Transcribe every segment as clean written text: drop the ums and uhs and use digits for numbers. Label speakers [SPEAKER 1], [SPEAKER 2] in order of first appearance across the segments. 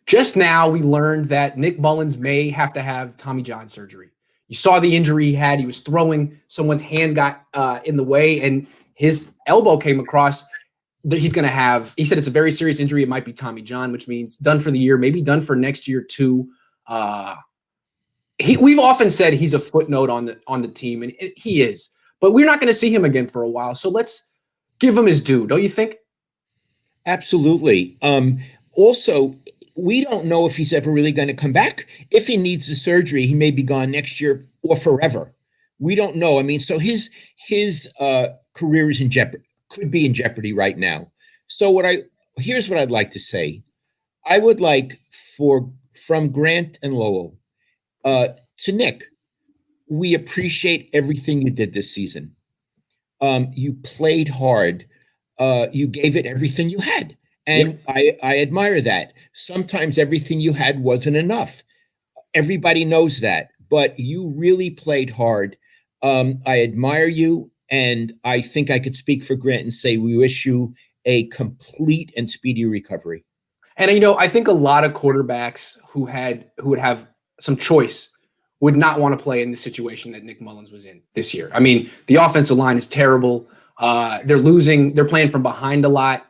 [SPEAKER 1] Just now, we learned that Nick Mullens may have to have Tommy John surgery. You saw the injury he had. He was throwing, someone's hand got in the way, and his elbow came across. He's going to have, he said it's a very serious injury. It might be Tommy John, which means done for the year, maybe done for next year too. We've often said he's a footnote on the team, and he is. But we're not going to see him again for a while. So let's give him his due, don't you think?
[SPEAKER 2] Absolutely. Also, we don't know if he's ever really going to come back. If he needs the surgery, he may be gone next year or forever. We don't know. I mean, so his career is in jeopardy, could be in jeopardy right now. So here's what I'd like to say. I would like from Grant and Lowell to Nick, we appreciate everything you did this season. You played hard. You gave it everything you had. And yep. I admire that. Sometimes everything you had wasn't enough. Everybody knows that, but you really played hard. I admire you, and I think I could speak for Grant and say we wish you a complete and speedy recovery.
[SPEAKER 1] And I think a lot of quarterbacks who would have some choice would not want to play in the situation that Nick Mullens was in this year. I mean, the offensive line is terrible. They're losing. They're playing from behind a lot.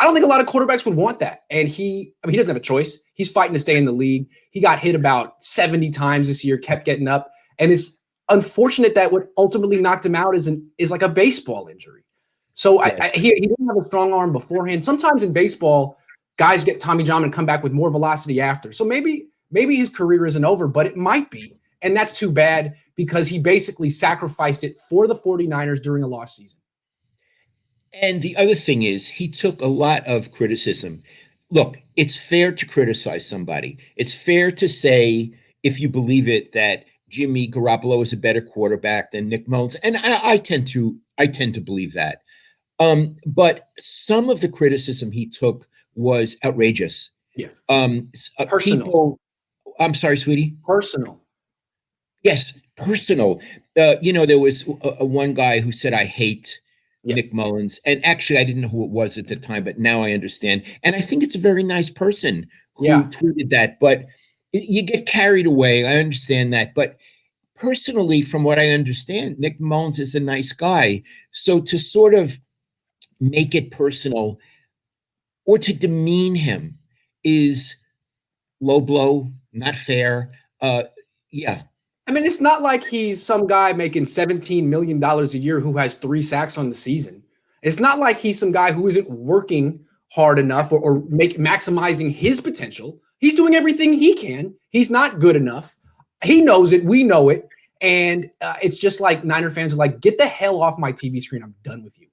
[SPEAKER 1] I don't think a lot of quarterbacks would want that. And he doesn't have a choice. He's fighting to stay in the league. He got hit about 70 times this year, kept getting up. And it's unfortunate that what ultimately knocked him out is like a baseball injury. So yes. He didn't have a strong arm beforehand. Sometimes in baseball, guys get Tommy John and come back with more velocity after. So maybe his career isn't over, but it might be. And that's too bad because he basically sacrificed it for the 49ers during a lost season.
[SPEAKER 2] And the other thing is he took a lot of criticism. Look, it's fair to criticize somebody. It's fair to say, if you believe it, that Jimmy Garoppolo is a better quarterback than Nick Mullens. And I tend to believe that. But some of the criticism he took was outrageous.
[SPEAKER 1] Yes.
[SPEAKER 2] Personal. I'm sorry, sweetie.
[SPEAKER 1] Personal.
[SPEAKER 2] Yes, personal. There was one guy who said, I hate Nick Mullens. And actually, I didn't know who it was at the time, but now I understand. And I think it's a very nice person who tweeted that. But you get carried away. I understand that. But personally, from what I understand, Nick Mullens is a nice guy. So to sort of make it personal or to demean him is low blow, not fair.
[SPEAKER 1] I mean, it's not like he's some guy making $17 million a year who has 3 sacks on the season. It's not like he's some guy who isn't working hard enough or maximizing his potential. He's doing everything he can. He's not good enough. He knows it. We know it. And it's just like Niner fans are like, get the hell off my TV screen. I'm done with you.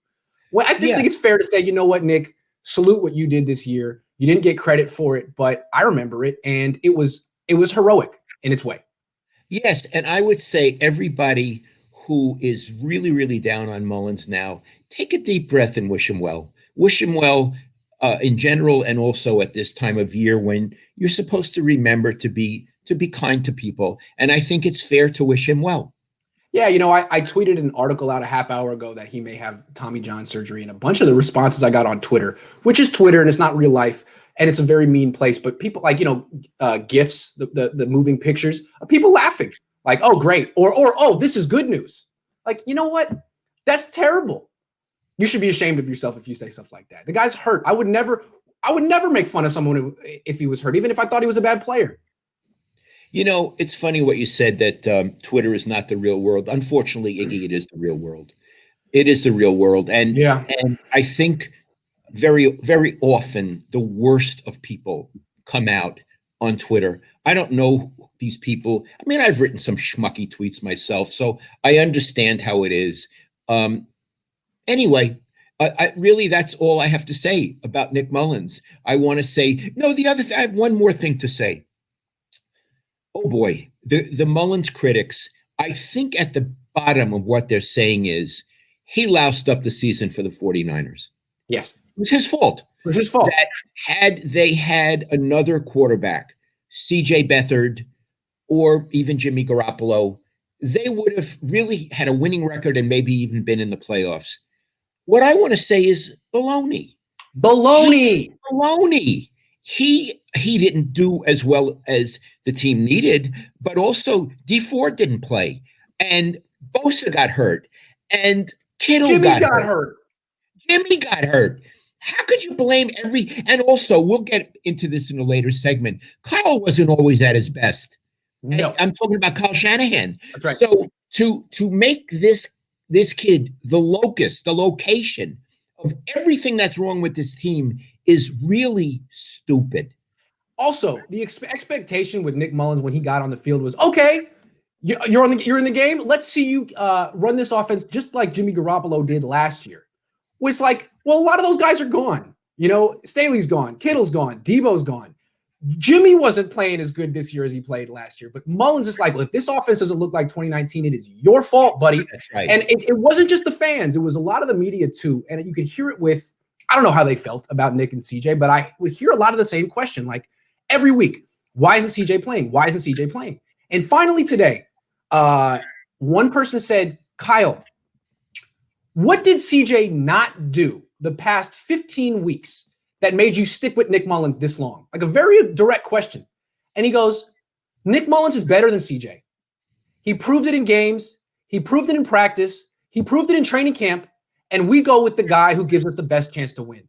[SPEAKER 1] Well, I just think it's fair to say, you know what, Nick, salute what you did this year. You didn't get credit for it, but I remember it. And it was heroic in its way.
[SPEAKER 2] Yes, and I would say everybody who is really, really down on Mullens now, take a deep breath and wish him well. Wish him well in general, and also at this time of year when you're supposed to remember to be kind to people. And I think it's fair to wish him well.
[SPEAKER 1] Yeah, I tweeted an article out a half hour ago that he may have Tommy John surgery, and a bunch of the responses I got on Twitter, which is Twitter and it's not real life. And it's a very mean place, but people like, GIFs, the moving pictures of people laughing like, oh, great. Or, oh, this is good news. Like, you know what? That's terrible. You should be ashamed of yourself if you say stuff like that. The guy's hurt. I would never make fun of someone if he was hurt, even if I thought he was a bad player.
[SPEAKER 2] It's funny what you said that Twitter is not the real world. Unfortunately, Iggy, it is the real world. It is the real world. And I think very, very often the worst of people come out on Twitter. I don't know these people. I mean, I've written some schmucky tweets myself, so I understand how it is. Anyway, I really, that's all I have to say about Nick Mullens. I want to say, I have one more thing to say. Oh boy, the Mullens critics, I think at the bottom of what they're saying is he loused up the season for the 49ers.
[SPEAKER 1] Yes.
[SPEAKER 2] It was his fault.
[SPEAKER 1] It was his fault.
[SPEAKER 2] That had they had another quarterback, C.J. Beathard or even Jimmy Garoppolo, they would have really had a winning record and maybe even been in the playoffs. What I want to say is baloney.
[SPEAKER 1] Baloney.
[SPEAKER 2] Baloney. he didn't do as well as the team needed, but also D Ford didn't play, and Bosa got hurt, and Kittle
[SPEAKER 1] Jimmy
[SPEAKER 2] got
[SPEAKER 1] got
[SPEAKER 2] hurt.
[SPEAKER 1] hurt.
[SPEAKER 2] Jimmy got hurt. How could you blame and also we'll get into this in a later segment. Kyle wasn't always at his best.
[SPEAKER 1] No,
[SPEAKER 2] I'm talking about Kyle Shanahan.
[SPEAKER 1] that's right.
[SPEAKER 2] So to make this kid the locus, the location of everything that's wrong with this team is really stupid.
[SPEAKER 1] Also, the expectation with Nick Mullens when he got on the field was, okay, you're in the game. Let's see you run this offense just like Jimmy Garoppolo did last year. Was like, well, a lot of those guys are gone. You know, Staley's gone, Kittle's gone, Debo's gone. Jimmy wasn't playing as good this year as he played last year. But Mullens is like, well, if this offense doesn't look like 2019, it is your fault, buddy.
[SPEAKER 2] That's right.
[SPEAKER 1] And it wasn't just the fans. It was a lot of the media, too. And you could hear it with, I don't know how they felt about Nick and CJ, but I would hear a lot of the same question, like every week. Why isn't CJ playing? Why isn't CJ playing? And finally today, one person said, Kyle, what did CJ not do the past 15 weeks that made you stick with Nick Mullens this long? Like a very direct question. And he goes, Nick Mullens is better than CJ. He proved it in games. He proved it in practice. He proved it in training camp. And we go with the guy who gives us the best chance to win.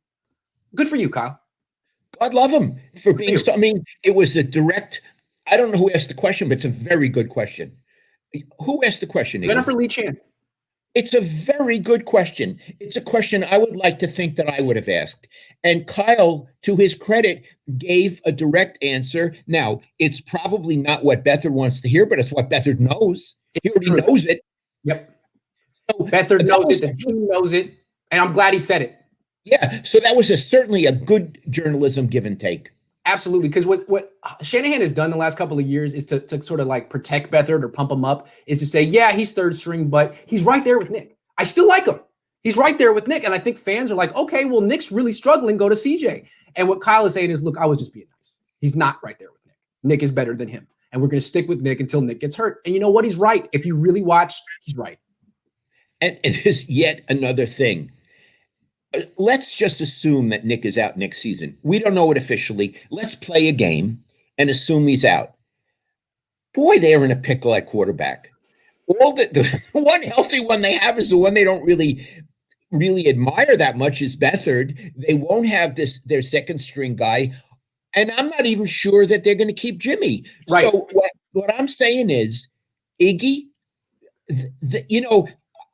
[SPEAKER 1] Good for you, Kyle.
[SPEAKER 2] God love him for being so. I mean, it was a direct. I don't know who asked the question, but it's a very good question. Who asked the question?
[SPEAKER 1] Jennifer Lee Chan.
[SPEAKER 2] It's a very good question. It's a question I would like to think that I would have asked. And Kyle, to his credit, gave a direct answer. Now, it's probably not what Beathard wants to hear, but it's what Beathard knows. He already knows it.
[SPEAKER 1] Yep. So Beathard knows it. The team knows it. And I'm glad he said it.
[SPEAKER 2] Yeah. So that was certainly a good journalism give and take.
[SPEAKER 1] Absolutely. Because what Shanahan has done the last couple of years is to sort of like protect Beathard or pump him up, is to say, yeah, he's third string, but he's right there with Nick. I still like him. He's right there with Nick. And I think fans are like, okay, well, Nick's really struggling. Go to CJ. And what Kyle is saying is, look, I was just being nice. He's not right there with Nick. Nick is better than him. And we're going to stick with Nick until Nick gets hurt. And you know what? He's right. If you really watch, he's right.
[SPEAKER 2] And it is yet another thing. Let's just assume that Nick is out next season. We don't know it officially. Let's play a game and assume he's out. Boy, they're in a pickle at quarterback. All the one healthy one they have is the one they don't really admire that much is Beathard. They won't have their second string guy. And I'm not even sure that they're going to keep Jimmy.
[SPEAKER 1] Right.
[SPEAKER 2] So what I'm saying is, Iggy,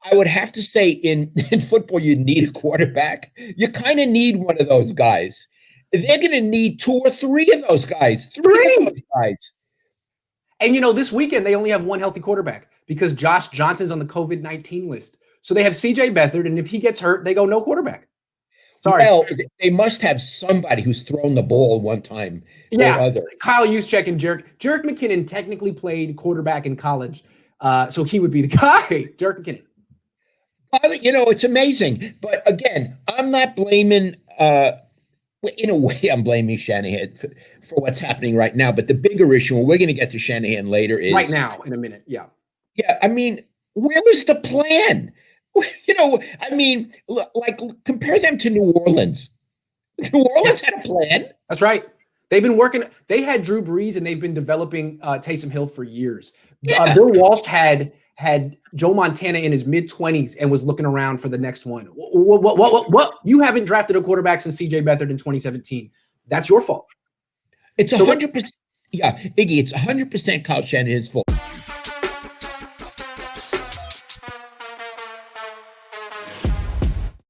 [SPEAKER 2] I would have to say in football, you need a quarterback. You kind of need one of those guys. They're going to need two or three of those guys. Three of those guys.
[SPEAKER 1] And, this weekend, they only have one healthy quarterback because Josh Johnson's on the COVID-19 list. So they have CJ Beathard, and if he gets hurt, they go no quarterback. Sorry.
[SPEAKER 2] Well, they must have somebody who's thrown the ball one time or other.
[SPEAKER 1] Kyle Juszczyk and Jerick McKinnon technically played quarterback in college, so he would be the guy. Jerick McKinnon.
[SPEAKER 2] It's amazing. But again, I'm not blaming, in a way, I'm blaming Shanahan for what's happening right now. But the bigger issue, and we're going to get to Shanahan later, is
[SPEAKER 1] right now in a minute. Yeah.
[SPEAKER 2] Yeah. I mean, where was the plan? Compare them to New Orleans. New Orleans had a plan.
[SPEAKER 1] That's right. They've been working. They had Drew Brees, and they've been developing Taysom Hill for years.
[SPEAKER 2] Yeah.
[SPEAKER 1] Bill Walsh had Joe Montana in his mid-20s and was looking around for the next one. What? You haven't drafted a quarterback since CJ Beathard in 2017. That's your fault.
[SPEAKER 2] It's 100%. Yeah, Iggy, it's 100% Kyle Shanahan's fault.